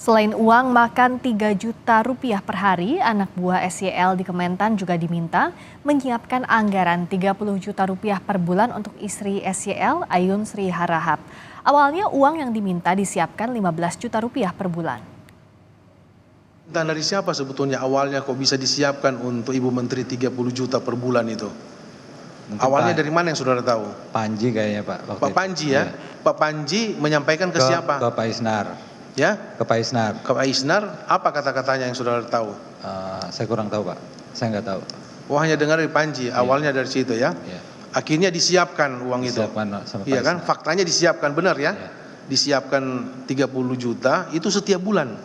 Selain uang makan 3 juta rupiah per hari, anak buah SYL di Kementan juga diminta menyiapkan anggaran 30 juta rupiah per bulan untuk istri SYL, Ayun Sri Harahap. Awalnya uang yang diminta disiapkan 15 juta rupiah per bulan. Dan dari siapa sebetulnya awalnya kok bisa disiapkan untuk Ibu Menteri 30 juta per bulan itu? Mungkin Awalnya dari mana yang saudara tahu? Panji kayaknya Pak. Pak Panji ya? Iya. Pak Panji menyampaikan ke siapa? Ke Pak Isnar. Ya? Ke Pak Isnar. Ke Pak Isnar, apa kata-katanya yang saudara tahu? Saya kurang tahu Pak. Saya nggak tahu. Oh, hanya dengar dari Panji, awalnya dari situ ya? Iya. Akhirnya disiapkan uang itu. Disiapkan sama Pak Iya kan? Isnar. Faktanya disiapkan, benar ya? Iya. Disiapkan 30 juta, itu setiap bulan.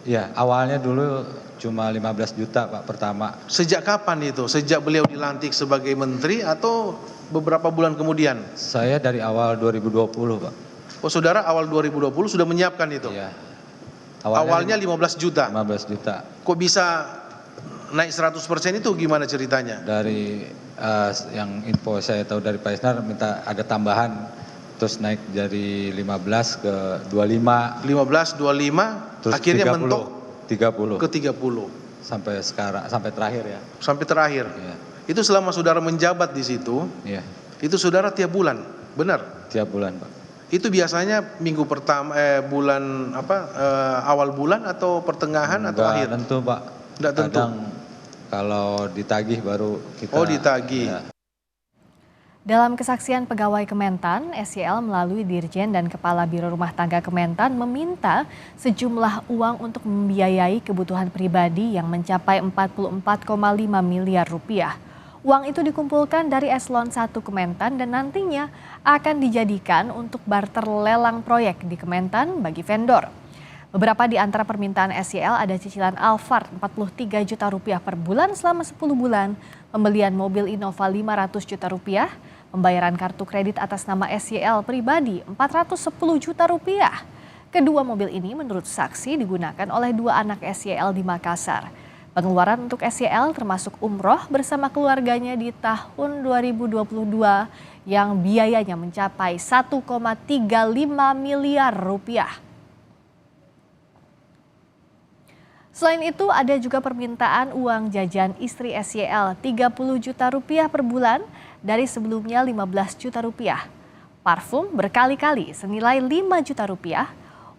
Iya, awalnya dulu cuma 15 juta Pak pertama. Sejak kapan itu? Sejak beliau dilantik sebagai menteri atau beberapa bulan kemudian? Saya dari awal 2020 Pak. Oh, saudara awal 2020 sudah menyiapkan itu? Iya. Awalnya 15 juta. 15 juta. Kok bisa naik 100% itu gimana ceritanya? Dari yang info saya tahu dari Pak Isnar minta ada tambahan, terus naik dari 15 ke 25. 15, 25, Terus akhirnya 30, mentok 30 ke 30. sampai sekarang, sampai terakhir ya. Sampai terakhir. Iya. Itu selama saudara menjabat di situ, Iya, itu saudara tiap bulan, benar? tiap bulan Pak. Itu biasanya minggu pertama, bulan apa, awal bulan atau pertengahan atau Nggak akhir? tentu Pak. Nggak tentu. Kadang kalau ditagih baru kita. Oh, ditagih. Ya. Dalam kesaksian pegawai Kementan, SYL melalui Dirjen dan Kepala Biro Rumah Tangga Kementan meminta sejumlah uang untuk membiayai kebutuhan pribadi yang mencapai 44,5 miliar rupiah. Uang itu dikumpulkan dari Eselon 1 Kementan dan nantinya akan dijadikan untuk barter lelang proyek di Kementan bagi vendor. Beberapa di antara permintaan SYL ada cicilan Alphard 43 juta rupiah per bulan selama 10 bulan, pembelian mobil Innova 500 juta rupiah, pembayaran kartu kredit atas nama SYL pribadi 410 juta rupiah. Kedua mobil ini menurut saksi digunakan oleh dua anak SYL di Makassar. Pengeluaran untuk SYL termasuk umroh bersama keluarganya di tahun 2022 yang biayanya mencapai 1,35 miliar rupiah. Selain itu ada juga permintaan uang jajan istri SYL 30 juta rupiah per bulan dari sebelumnya 15 juta rupiah. Parfum berkali-kali senilai 5 juta rupiah.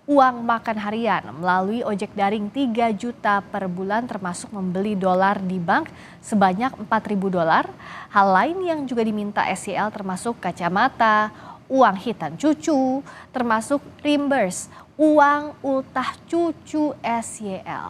Uang makan harian melalui ojek daring 3 juta per bulan termasuk membeli dolar di bank sebanyak 4.000 dolar. Hal lain yang juga diminta SYL termasuk kacamata, uang hitam cucu, termasuk reimburse uang ultah cucu SYL.